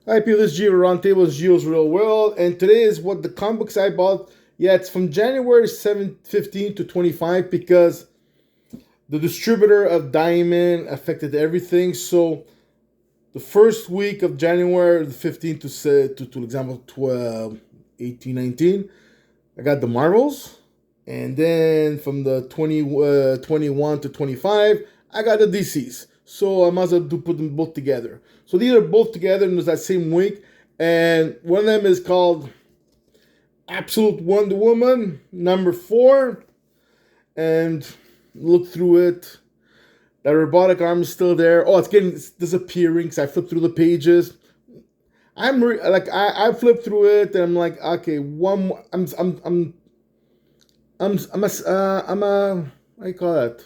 Hi people, this is Gio Aroundtable, it's Gio's Real World, and today is what the comic books I bought. Yeah, it's from January 15 to 25 because the distributor of Diamond affected everything. So the first week of January, the 15th to example 12, 18, 19, I got the Marvels. And then from the 21 to 25, I got the DCs. So I must have to put them both together. So these are both together in that same week. And one of them is called Absolute Wonder Woman, number 4. And look through it. That robotic arm is still there. Oh, it's disappearing because I flipped through the pages. I flipped through it and I'm like, okay, one more, what do you call that?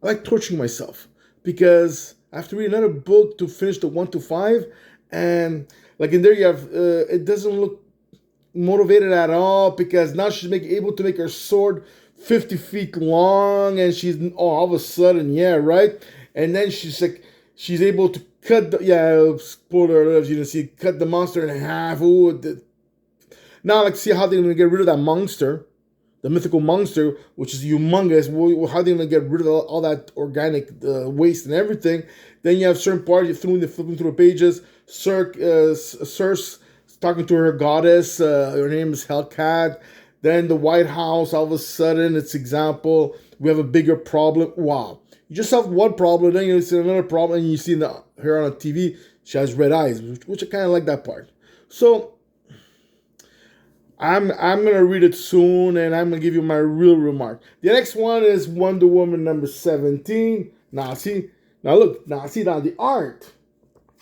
I like torturing myself because I have to read another book to finish the 1 to 5, and like in there you have it doesn't look motivated at all because now she's able to make her sword 50 feet long, and she's all of a sudden, yeah, right, and then she's able to cut spoiler alert, as you can see, cut the monster in half. Now like see how they're gonna get rid of that monster, the mythical monster, which is humongous. How are they going to get rid of all that organic waste and everything? Then you have certain parts, flipping through the pages. Circe talking to her goddess. Her name is Hellcat. Then the White House, all of a sudden, it's example, we have a bigger problem. Wow. You just have one problem, then you see another problem, and you see her on TV, she has red eyes, which I kind of like that part. So, I'm gonna read it soon, and I'm gonna give you my real remark. The next one is Wonder Woman number 17. Now the art,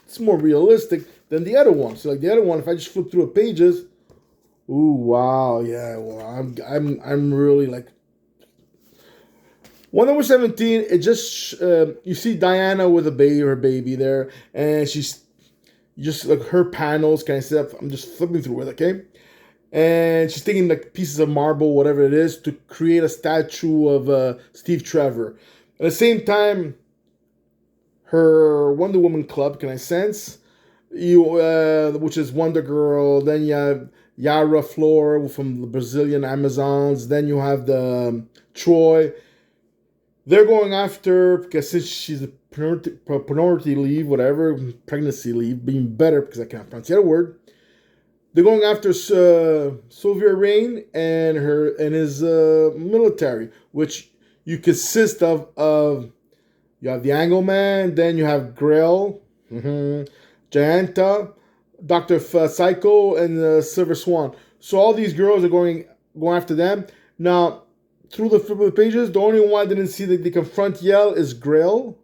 it's more realistic than the other one. So like the other one, if I just flip through the pages, ooh wow, yeah, well I'm really like Wonder Woman 17. It just you see Diana with her baby there, and she's just like her panels kind of stuff. I'm just flipping through it, okay. And she's taking like pieces of marble, whatever it is, to create a statue of Steve Trevor. At the same time, her Wonder Woman club, can I sense? Which is Wonder Girl. Then you have Yara Flor from the Brazilian Amazons. Then you have the Troy. They're going after, because since she's a paternity leave, whatever, pregnancy leave, being better because I can't pronounce the other word. They're going after Sylvia Rain and his military, which you consist of you have the Angleman, then you have Grail, Gianta, Dr. Psycho, and Silver Swan. So all these girls are going after them. Now, through the flip of the pages, the only one I didn't see that they confront Yell is Grail,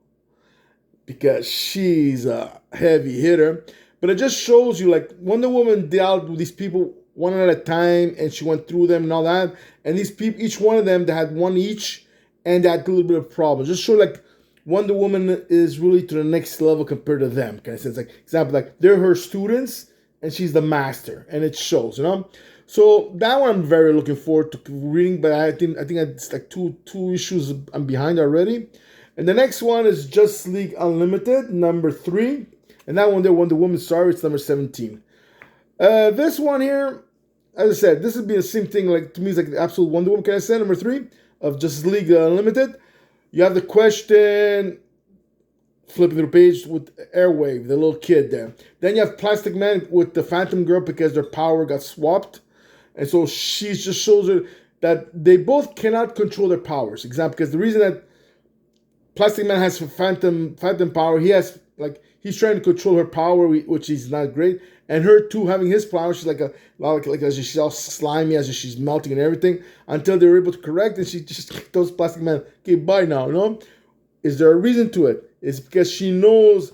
because she's a heavy hitter. But it just shows you, like, Wonder Woman dealt with these people one at a time, and she went through them and all that. And these people, each one of them, they had one each, and they had a little bit of problems. Just show, like, Wonder Woman is really to the next level compared to them. Kind of sense, like, example, like, they're her students, and she's the master, and it shows, you know? So that one I'm very looking forward to reading, but I think it's like two issues I'm behind already. And the next one is Justice League Unlimited, number 3. And that one there, Wonder Woman, sorry, it's number 17. This one here, as I said, this would be the same thing, like, to me, it's like the absolute Wonder Woman, can I say, number 3 of Justice League Unlimited. You have the question, flipping through the page with Airwave, the little kid there. Then you have Plastic Man with the Phantom Girl because their power got swapped. And so she just shows her that they both cannot control their powers. Example, because the reason that Plastic Man has phantom power, he's trying to control her power, which is not great. And her too, having his power, she's like as she's all slimy, as she's melting and everything, until they were able to correct, and she just tells Plastic Man, okay, bye now, you know? Is there a reason to it? It's because she knows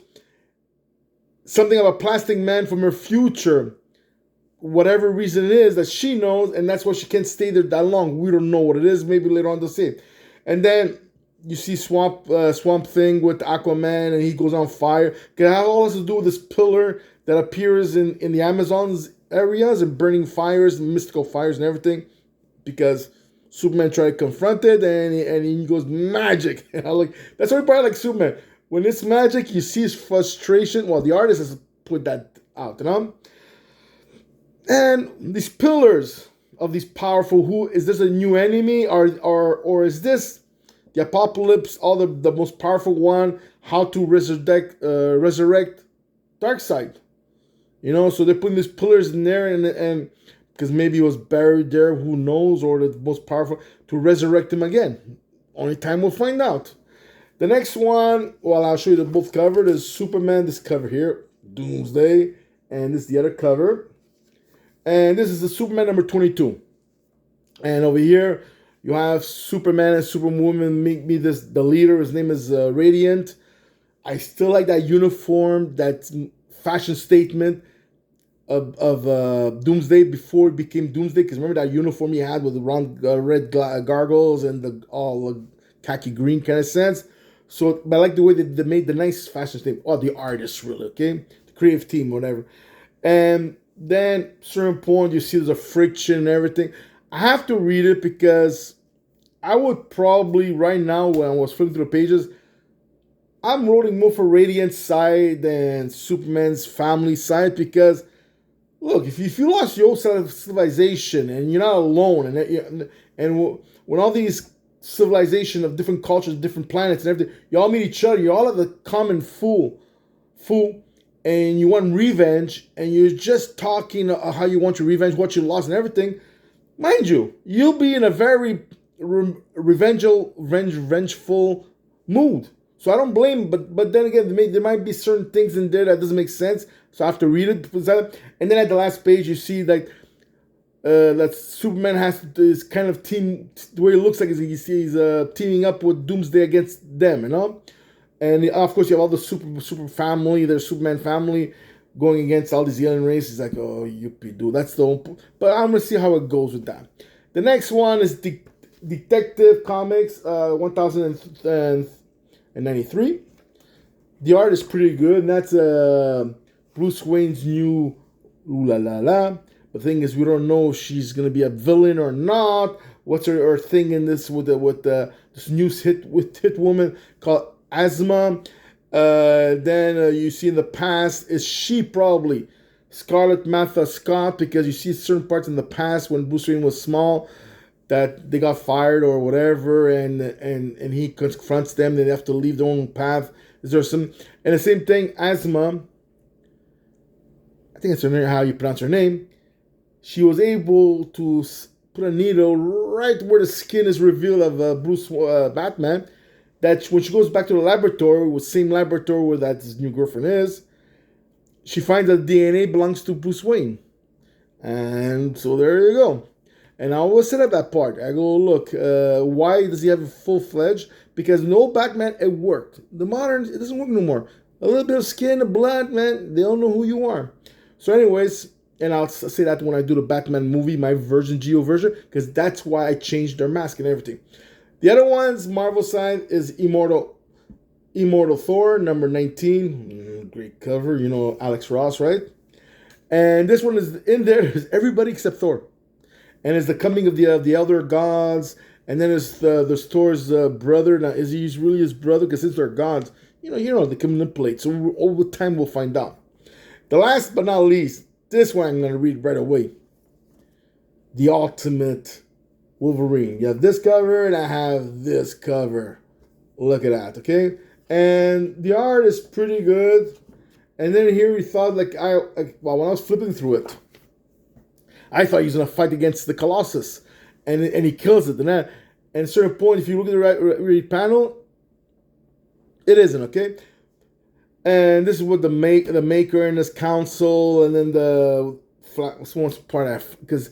something about Plastic Man from her future, whatever reason it is that she knows, and that's why she can't stay there that long. We don't know what it is. Maybe later on they'll say. And then you see Swamp Thing with Aquaman, and he goes on fire. It all has to do with this pillar that appears in the Amazons areas and burning fires and mystical fires and everything, because Superman tried to confront it, and he goes magic. And I like, that's why I like Superman. When it's magic, you see his frustration. Well, the artist has put that out, you know. And these pillars of these powerful, who is this a new enemy, or is this the apocalypse, all the most powerful one, how to resurrect Darkseid? You know, so they're putting these pillars in there, and because maybe he was buried there, who knows, or the most powerful to resurrect him again. Only time we'll find out. The next one, well, I'll show you the both cover. There's Superman, this cover here, Doomsday, and this is the other cover. And this is the Superman number 22. And over here, you have Superman and Superwoman meet the leader. His name is Radiant. I still like that uniform, that fashion statement of Doomsday before it became Doomsday. Because remember that uniform he had with the round red gargles and the all khaki green kind of sense. So, but I like the way that they made the nice fashion statement. Oh, the artists really, okay? The creative team, whatever. And then certain point you see there's a friction and everything. I have to read it because I would probably right now when I was flipping through the pages, I'm rooting more for Radiant's side than Superman's family side because look, if you lost your own civilization and you're not alone and when all these civilization of different cultures, different planets and everything, you all meet each other, you all have the common fool, and you want revenge, and you're just talking how you want your revenge, what you lost and everything. Mind you, you'll be in a very revengeful mood. So I don't blame, but then again, there might be certain things in there that doesn't make sense. So I have to read it. And then at the last page, you see that Superman has this kind of team, the way it looks like he's teaming up with Doomsday against them, you know? And of course, you have all the super family, their Superman family going against all these alien races. Like, oh, yippee doo. That's the whole. But I'm going to see how it goes with that. The next one is Detective Comics 1093. The art is pretty good, and that's Bruce Wayne's new ooh la la la. The thing is, we don't know if she's gonna be a villain or not. What's her thing in this with this new hit woman called Asthma? Then you see in the past, is she probably Scarlet Martha Scott? Because you see certain parts in the past when Bruce Wayne was small that they got fired or whatever, and he confronts them. They have to leave their own path. Is there some? And the same thing, Asthma. I think that's how you pronounce her name. She was able to put a needle right where the skin is revealed of Bruce Batman. That when she goes back to the laboratory, with the same laboratory where that his new girlfriend is, she finds that DNA belongs to Bruce Wayne. And so there you go. And I always said at that part, I go, look, why does he have a full-fledged? Because no Batman, it worked. The moderns, it doesn't work no more. A little bit of skin, of blood, man, they don't know who you are. So anyways, and I'll say that when I do the Batman movie, my version, Geo version, because that's why I changed their mask and everything. The other ones, Marvel side, is Immortal Thor, number 19. Great cover, you know, Alex Ross, right? And this one is in there, there's everybody except Thor. And it's the coming of the elder gods. And then there's Thor's brother. Now, is he really his brother? Because since they're gods, you know, they can manipulate. So over time, we'll find out. The last but not least, this one I'm going to read right away. The Ultimate Wolverine. You have this cover, and I have this cover. Look at that, okay? And the art is pretty good. And then here we thought, when I was flipping through it, I thought he was going to fight against the Colossus. And he kills it. And at a certain point, if you look at the right panel, it isn't, okay? And this is what the maker and his council, and then the part F. Because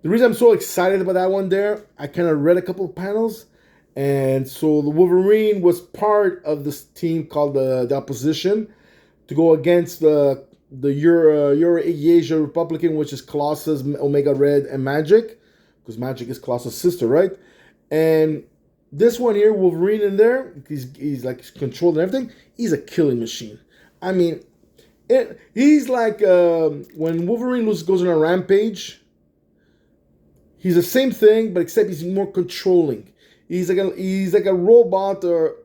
the reason I'm so excited about that one there, I kind of read a couple of panels. And so the Wolverine was part of this team called the Opposition to go against the Euro-Asia Republican, which is Colossus, Omega Red, and Magic. Because Magic is Colossus' sister, right? And this one here, Wolverine in there, he's like controlled and everything. He's a killing machine. I mean, he's like when Wolverine goes on a rampage. He's the same thing, but except he's more controlling. He's like a robot or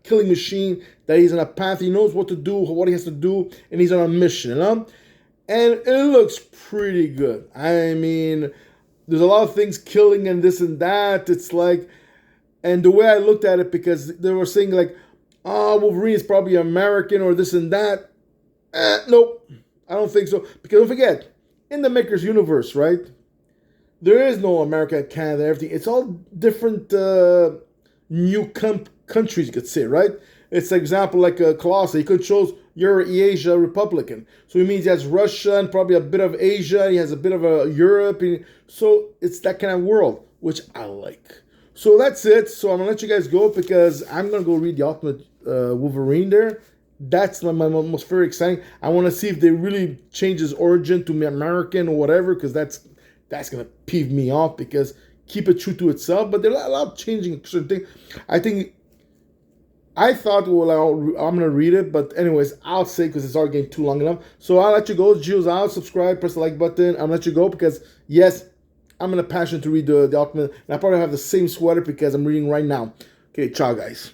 killing machine, that he's on a path, he knows what to do, what he has to do, and he's on a mission, you know? And it looks pretty good. I mean, there's a lot of things killing and this and that. It's like, and the way I looked at it, because they were saying like, oh, Wolverine is probably American or this and that. Nope, I don't think so. Because don't forget, in the Maker's universe, right? There is no America, Canada, everything. It's all different new countries, you could say, right? It's an example like Colossus. He could choose you're Asia Republican. So it means he has Russia and probably a bit of Asia. He has a bit of a Europe. So it's that kind of world, which I like. So that's it. So I'm going to let you guys go because I'm going to go read the Ultimate Wolverine there. That's my most very exciting. I want to see if they really change his origin to American or whatever, because that's going to peeve me off, because keep it true to itself. But there's a lot of changing certain things. I thought, well, I'm going to read it. But anyways, I'll say because it's already getting too long enough. So I'll let you go. Jules out. Subscribe. Press the like button. I'm going to let you go because, yes, I'm in a passion to read the Ultimate. And I probably have the same sweater because I'm reading right now. Okay, ciao, guys.